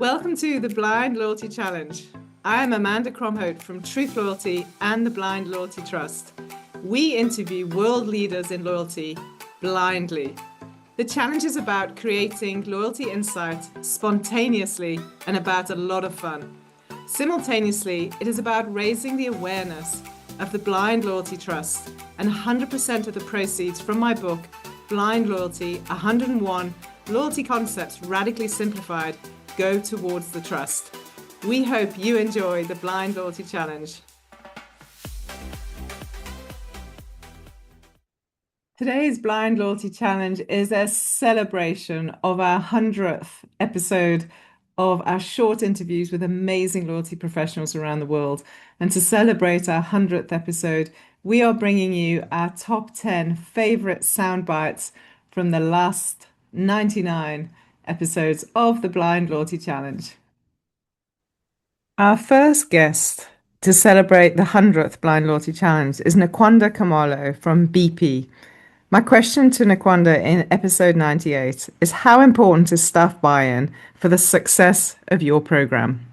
Welcome to the Blind Loyalty Challenge. I am Amanda Cromhote from Truth Loyalty and the Blind Loyalty Trust. We interview world leaders in loyalty blindly. The challenge is about creating loyalty insight spontaneously and about a lot of fun. Simultaneously, it is about raising the awareness of the Blind Loyalty Trust, and 100% of the proceeds from my book, Blind Loyalty, 101 Loyalty Concepts Radically Simplified, go towards the trust. We hope you enjoy the Blind Loyalty Challenge. Today's Blind Loyalty Challenge is a celebration of our 100th episode of our short interviews with amazing loyalty professionals around the world. And to celebrate our 100th episode, we are bringing you our top 10 favorite sound bites from the last 99 episodes of the Blind Loyalty Challenge. Our first guest to celebrate the 100th Blind Loyalty Challenge is Nakwanda Kamalo from BP. My question to Nakwanda in episode 98 is, how important is staff buy-in for the success of your program?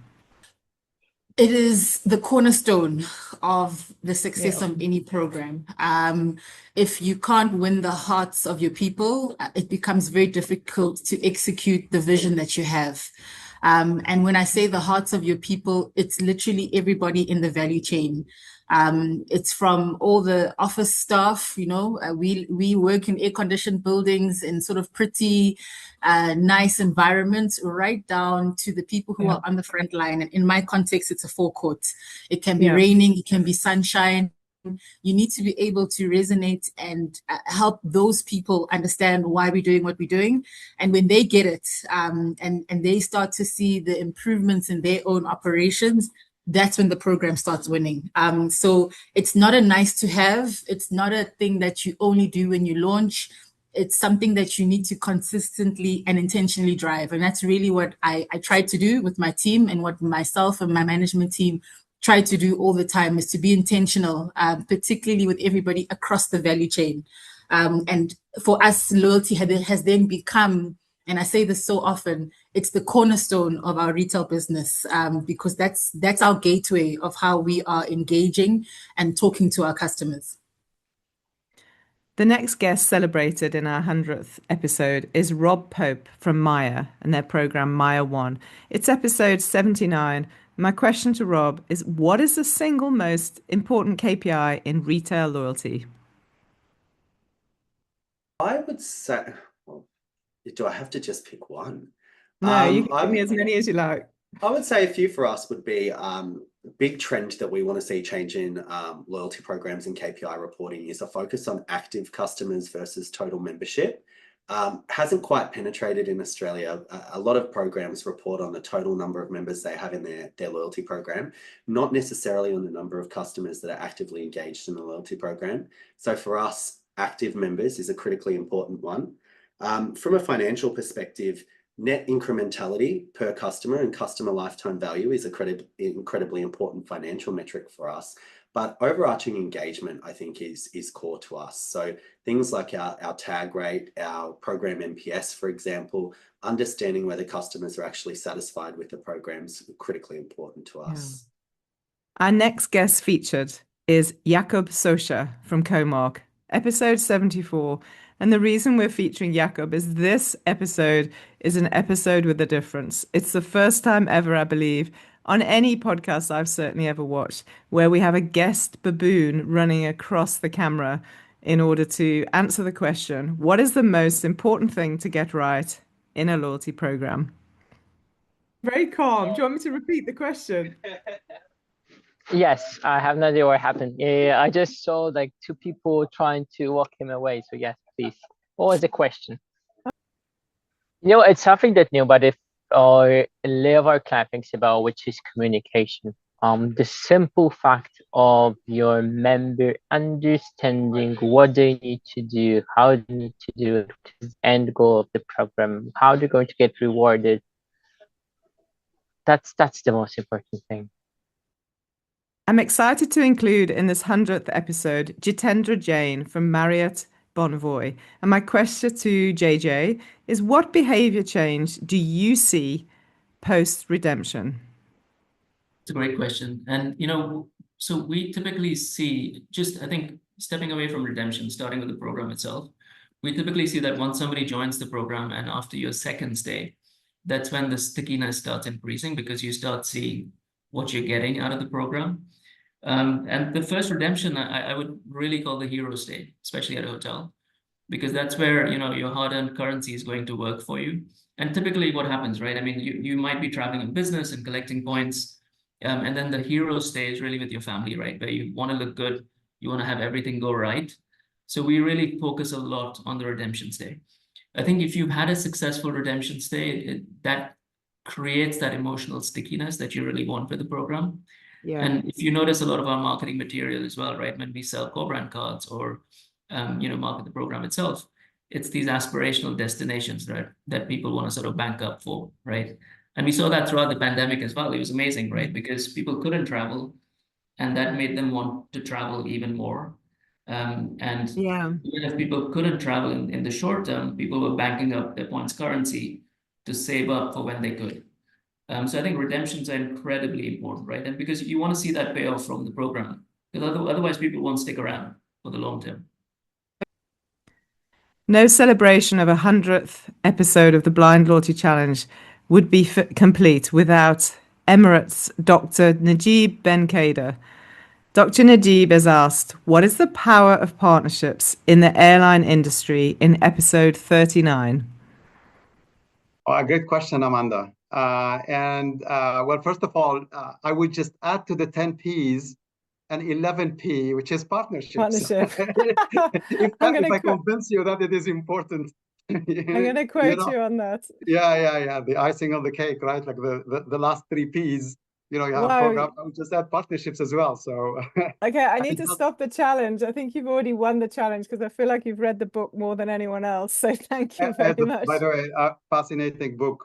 It is the cornerstone of the success of any program. If you can't win the hearts of your people, it becomes very difficult to execute the vision that you have. And when I say the hearts of your people, it's literally everybody in the value chain. It's from all the office staff, we work in air-conditioned buildings in sort of pretty nice environments, right down to the people who are on the front line. And in my context, it's a forecourt. It can be raining, it can be sunshine. You need to be able to resonate and help those people understand why we're doing what we're doing. And when they get it, and they start to see the improvements in their own operations, that's when the program starts winning. So it's not a nice to have. It's not a thing that you only do when you launch. It's something that you need to consistently and intentionally drive. And that's really what I try to do with my team, and what myself and my management team try to do all the time, is to be intentional, particularly with everybody across the value chain. And for us, loyalty has then become, and I say this so often, it's the cornerstone of our retail business, because that's our gateway of how we are engaging and talking to our customers. The next guest celebrated in our 100th episode is Rob Pope from Maya and their program Maya One. It's episode 79. My question to Rob is, what is the single most important KPI in retail loyalty? I would say, well, do I have to just pick one? No, you can give me as many as you like. I would say a few for us would be a big trend that we want to see change in loyalty programs and KPI reporting is a focus on active customers versus total membership. Hasn't quite penetrated in Australia. A lot of programs report on the total number of members they have in their loyalty program, not necessarily on the number of customers that are actively engaged in the loyalty program. So for us, active members is a critically important one. From a financial perspective, net incrementality per customer and customer lifetime value is an incredibly important financial metric for us. But overarching engagement, I think, is core to us. So things like our tag rate, our program NPS, for example, understanding whether customers are actually satisfied with the programs is critically important to us. Our next guest featured is Jakob Sosha from Comark, episode 74. And the reason we're featuring Jakob is this episode is an episode with a difference. It's the first time ever, I believe, on any podcast I've certainly ever watched, where we have a guest baboon running across the camera in order to answer the question, what is the most important thing to get right in a loyalty program? Very calm. Do you want me to repeat the question? Yes, I have no idea what happened. Yeah, I just saw like two people trying to walk him away. So yes, please. What was the question? It's something that nobody or a of our client thinks about, which is communication. The simple fact of your member understanding what they need to do, how they need to do it, what is the end goal of the program, how they're going to get rewarded. That's the most important thing. I'm excited to include in this 100th episode Jitendra Jain from Marriott Bonvoy. And my question to JJ is, what behavior change do you see post redemption? It's a great question. And, so we typically see, just I think stepping away from redemption, starting with the program itself, we typically see that once somebody joins the program and after your second stay, that's when the stickiness starts increasing because you start seeing what you're getting out of the program. And the first redemption, I would really call the hero stay, especially at a hotel, because that's where, your hard-earned currency is going to work for you. And typically what happens, right? I mean, you might be traveling in business and collecting points. And then the hero stay is really with your family, right? Where you want to look good, you want to have everything go right. So we really focus a lot on the redemption stay. I think if you've had a successful redemption stay, that creates that emotional stickiness that you really want for the program. Yeah. And if you notice a lot of our marketing material as well, right? When we sell co-brand cards or, market the program itself, it's these aspirational destinations that people want to sort of bank up for, right? And we saw that throughout the pandemic as well. It was amazing, right? Because people couldn't travel and that made them want to travel even more. And Yeah. even if people couldn't travel in the short term, people were banking up their points currency to save up for when they could. So I think redemptions are incredibly important, right? And because you want to see that payoff from the program, because otherwise people won't stick around for the long term. No celebration of 100th episode of the Blind Loyalty Challenge would be complete without Emirates Dr. Najib Ben-Kader. Dr. Najib has asked, what is the power of partnerships in the airline industry in episode 39? Oh, great question, Amanda. Well, first of all, I would just add to the 10 Ps an 11P, which is partnership. Partnership. If I convince you that it is important. I'm going to quote you on that. Yeah. The icing on the cake, right? Like the last 3 Ps. You have program. I would just add partnerships as well. So okay, I need to stop the challenge. I think you've already won the challenge because I feel like you've read the book more than anyone else. So thank you very much. By the way, a fascinating book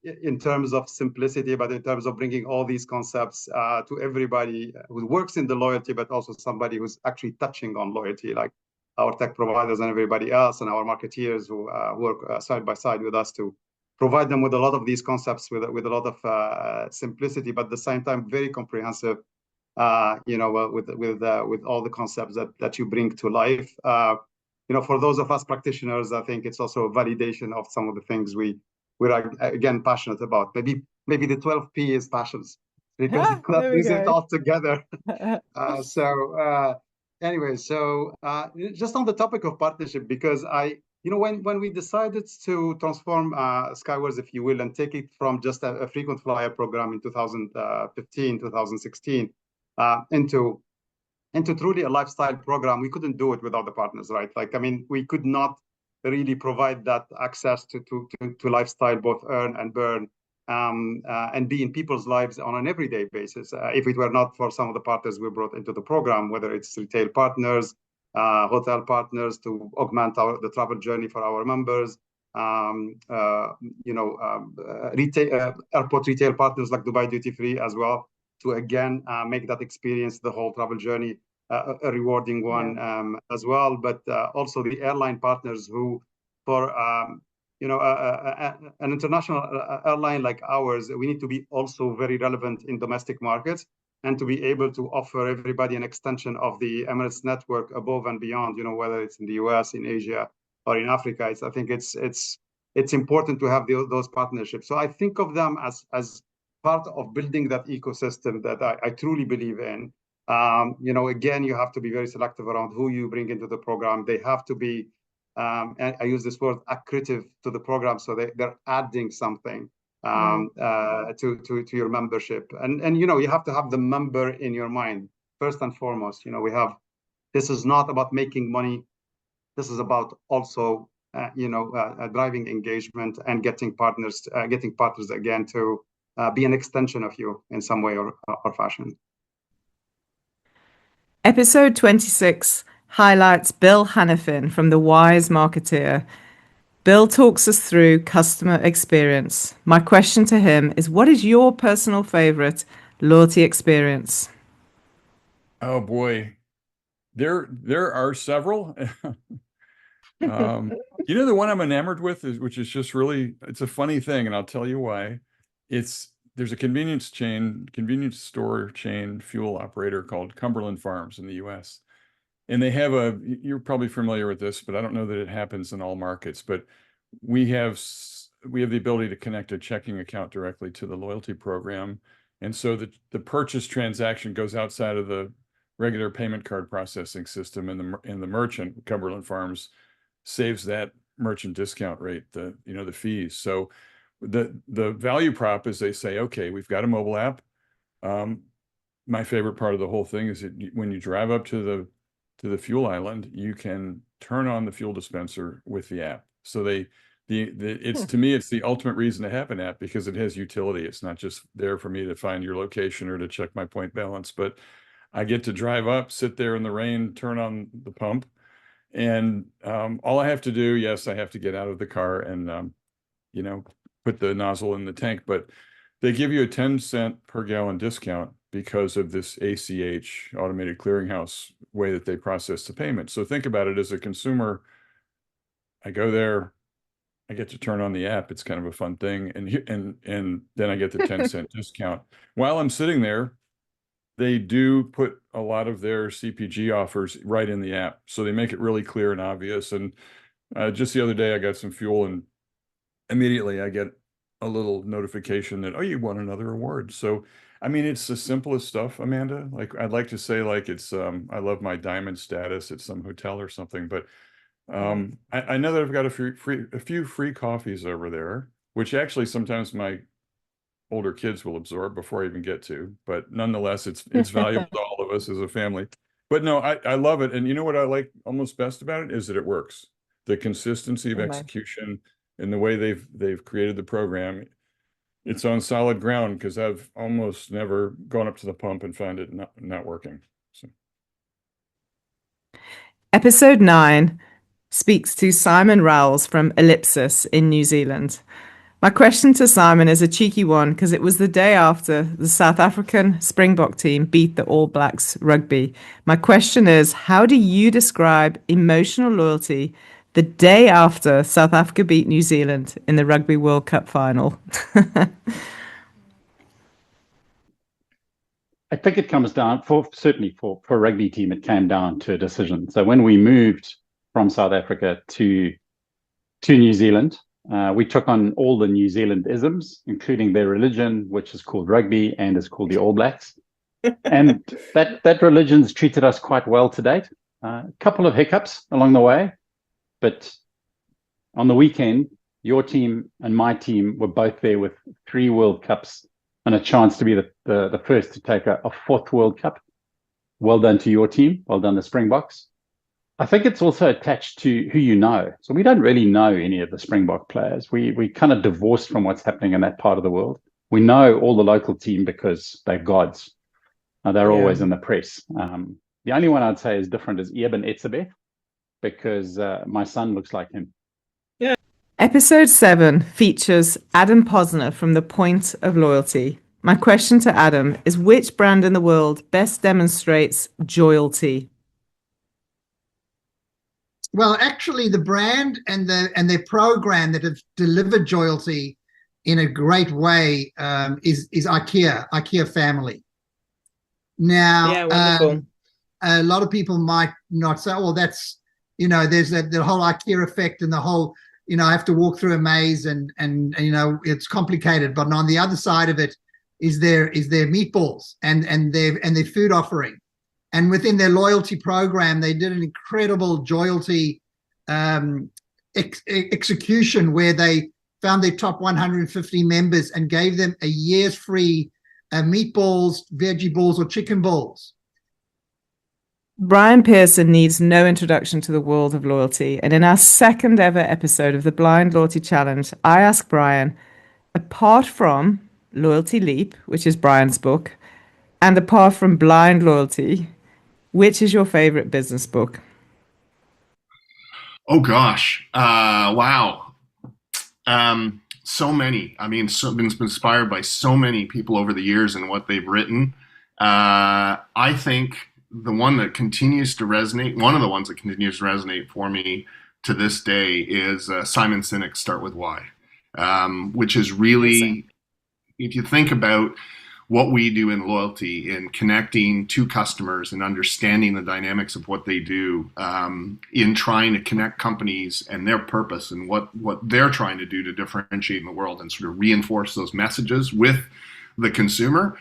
in terms of simplicity, but in terms of bringing all these concepts to everybody who works in the loyalty, but also somebody who's actually touching on loyalty, like our tech providers and everybody else, and our marketeers who work side by side with us to provide them with a lot of these concepts with a lot of simplicity, but at the same time very comprehensive. With all the concepts that you bring to life. For those of us practitioners, I think it's also a validation of some of the things we're again passionate about. Maybe the 12P is passions because that brings it all together. Anyway, just on the topic of partnership, because when we decided to transform Skywards, if you will, and take it from just a frequent flyer program in 2015, 2016, into truly a lifestyle program, we couldn't do it without the partners, right? We could not really provide that access to lifestyle, both earn and burn, and be in people's lives on an everyday basis. If it were not for some of the partners we brought into the program, whether it's retail partners, hotel partners to augment the travel journey for our members, airport retail partners like Dubai Duty Free as well, to again make that experience, the whole travel journey, a rewarding one as well. But also the airline partners who, for an international airline like ours, we need to be also very relevant in domestic markets and to be able to offer everybody an extension of the Emirates network above and beyond. Whether it's in the US, in Asia, or in Africa. I think it's important to have those partnerships. So I think of them as part of building that ecosystem that I truly believe in. Again, you have to be very selective around who you bring into the program. They have to be, and I use this word, accretive to the program, so they're adding something to your membership. And you have to have the member in your mind first and foremost. This is not about making money. This is about also driving engagement and getting partners again to be an extension of you in some way or fashion. Episode 26 highlights Bill Hanifin from The Wise Marketeer. Bill talks us through customer experience. My question to him is, what is your personal favorite loyalty experience? Oh boy, there are several. The one I'm enamored with which is just really, it's a funny thing, and I'll tell you why, there's a convenience store chain fuel operator called Cumberland Farms in the US. And they have you're probably familiar with this, but I don't know that it happens in all markets, but we have the ability to connect a checking account directly to the loyalty program. And so the purchase transaction goes outside of the regular payment card processing system, and the merchant, Cumberland Farms, saves that merchant discount rate, the fees. So the value prop is they say, okay, we've got a mobile app. My favorite part of the whole thing is that when you drive up to the fuel island, you can turn on the fuel dispenser with the app. So to me, it's the ultimate reason to have an app, because it has utility. It's not just there for me to find your location or to check my point balance, but I get to drive up, sit there in the rain, turn on the pump, and all I have to do, yes, I have to get out of the car and put the nozzle in the tank, but they give you a 10-cent per gallon discount because of this ACH, automated clearinghouse, way that they process the payment. So think about it as a consumer. I go there, I get to turn on the app. It's kind of a fun thing, and then I get the 10-cent discount. While I'm sitting there, they do put a lot of their CPG offers right in the app, so they make it really clear and obvious. And just the other day, I got some fuel, and immediately I get a little notification that, oh, you won another award. So, I mean, it's the simplest stuff, Amanda. Like, I'd like to say, like, it's I love my diamond status at some hotel or something, but I know that I've got a few free coffees over there, which actually sometimes my older kids will absorb before I even get to, but nonetheless, it's valuable to all of us as a family. But no, I love it. And you know what I like almost best about it is that it works. The consistency of execution and the way they've created the program, it's on solid ground, because I've almost never gone up to the pump and found it not working. So. Episode 9 speaks to Simon Rowles from Ellipsis in New Zealand. My question to Simon is a cheeky one, because it was the day after the South African Springbok team beat the All Blacks rugby. My question is, how do you describe emotional loyalty the day after South Africa beat New Zealand in the Rugby World Cup final? I think it comes down, certainly for a rugby team, it came down to a decision. So when we moved from South Africa to New Zealand, we took on all the New Zealand isms, including their religion, which is called rugby and is called the All Blacks. And that religion's treated us quite well to date. A couple of hiccups along the way, but on the weekend, your team and my team were both there with 3 World Cups and a chance to be the first to take a 4th World Cup. Well done to your team. Well done, the Springboks. I think it's also attached to who you know. So we don't really know any of the Springbok players. We kind of divorced from what's happening in that part of the world. We know all the local team because they're gods. They're always in the press. The only one I'd say is different is Eben Etzebeth, because my son looks like him. Yeah. Episode 7 features Adam Posner from The Point of Loyalty. My question to Adam is, which brand in the world best demonstrates joyalty? Well, actually, the brand and their program that have delivered joyalty in a great way is IKEA family. Now, a lot of people might not say, "Oh, that's there's the whole IKEA effect and the whole I have to walk through a maze and it's complicated." But on the other side of it is their meatballs and their food offering. And within their loyalty program, they did an incredible joyalty execution where they found their top 150 members and gave them a year's free meatballs, veggie balls, or chicken balls. Brian Pearson needs no introduction to the world of loyalty. And in our second ever episode of the Blind Loyalty Challenge, I asked Brian, apart from Loyalty Leap, which is Brian's book, and apart from Blind Loyalty, which is your favorite business book? Oh gosh, wow. So many. I mean, been inspired by so many people over the years and what they've written. I think the one that continues to resonate, one of the ones that continues to resonate for me to this day is Simon Sinek's Start With Why, which is really if you think about what we do in loyalty, in connecting to customers and understanding the dynamics of what they do, in trying to connect companies and their purpose and what they're trying to do to differentiate in the world and sort of reinforce those messages with the consumer,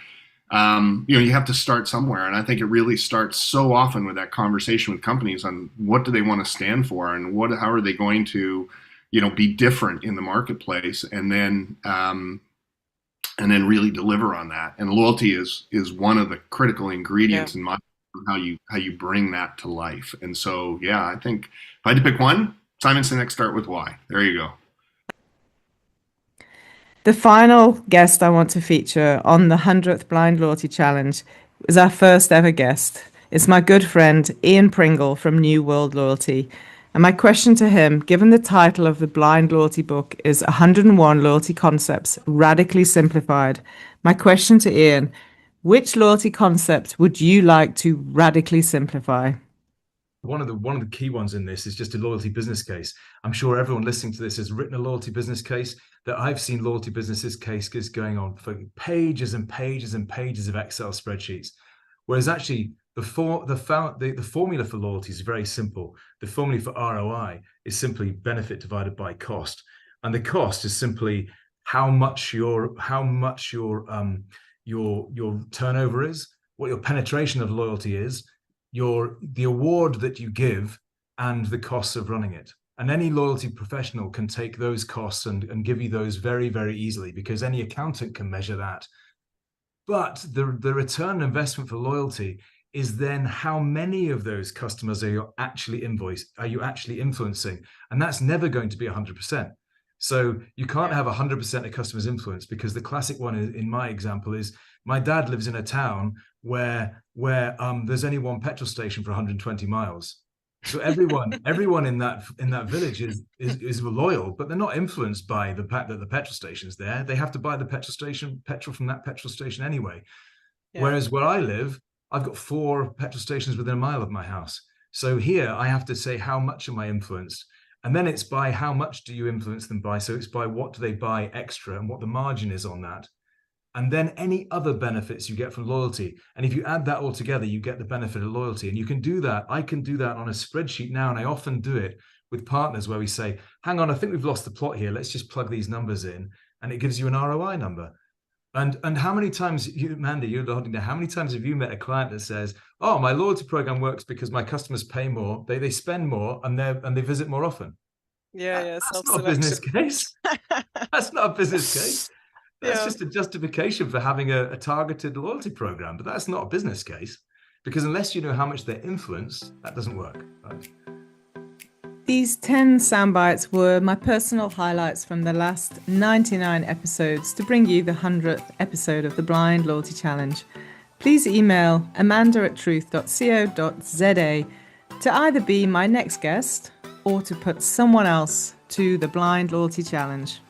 you have to start somewhere. And I think it really starts so often with that conversation with companies on what do they want to stand for and how are they going to, be different in the marketplace, and then really deliver on that. And loyalty is one of the critical ingredients in my how you bring that to life. And so, I think if I had to pick one, Simon Sinek, start with why. There you go. The final guest I want to feature on the 100th Blind Loyalty Challenge is our first ever guest. It's my good friend, Ian Pringle from New World Loyalty. And my question to him, given the title of the Blind Loyalty book is 101 Loyalty Concepts Radically Simplified, my question to Ian, which loyalty concept would you like to radically simplify? One of the key ones in this is just a loyalty business case. I'm sure everyone listening to this has written a loyalty business case. That I've seen loyalty businesses cases going on for pages and pages and pages of Excel spreadsheets. Whereas actually the formula for loyalty is very simple. The formula for ROI is simply benefit divided by cost, and the cost is simply how much your turnover is, what your penetration of loyalty is, the award that you give, and the costs of running it. And any loyalty professional can take those costs and give you those very, very easily, because any accountant can measure that. But the return on investment for loyalty is then how many of those customers are you actually influencing? And that's never going to be 100%. So you can't have 100% of customers influence, because the classic one in my example is my dad lives in a town where there's only one petrol station for 120 miles. So everyone in that village is loyal, but they're not influenced by the fact that the petrol station's there. They have to buy the petrol from that petrol station anyway. Yeah. Whereas where I live, I've got 4 petrol stations within a mile of my house. So here I have to say how much am I influenced? And then it's by how much do you influence them by? So it's by what do they buy extra and what the margin is on that. And then any other benefits you get from loyalty. And if you add that all together, you get the benefit of loyalty. And you can do that. I can do that on a spreadsheet now. And I often do it with partners where we say, hang on, I think we've lost the plot here. Let's just plug these numbers in. And it gives you an ROI number. And how many times, Mandy, you're nodding there, how many times have you met a client that says, oh, my loyalty program works because my customers pay more, they spend more, and they visit more often? Yeah, that's not a business case. That's not a business case. That's just a justification for having a targeted loyalty program, but that's not a business case, because unless you know how much they influence, that doesn't work. Right? These 10 soundbites were my personal highlights from the last 99 episodes to bring you the 100th episode of the Blind Loyalty Challenge. Please email amanda@truth.co.za to either be my next guest or to put someone else to the Blind Loyalty Challenge.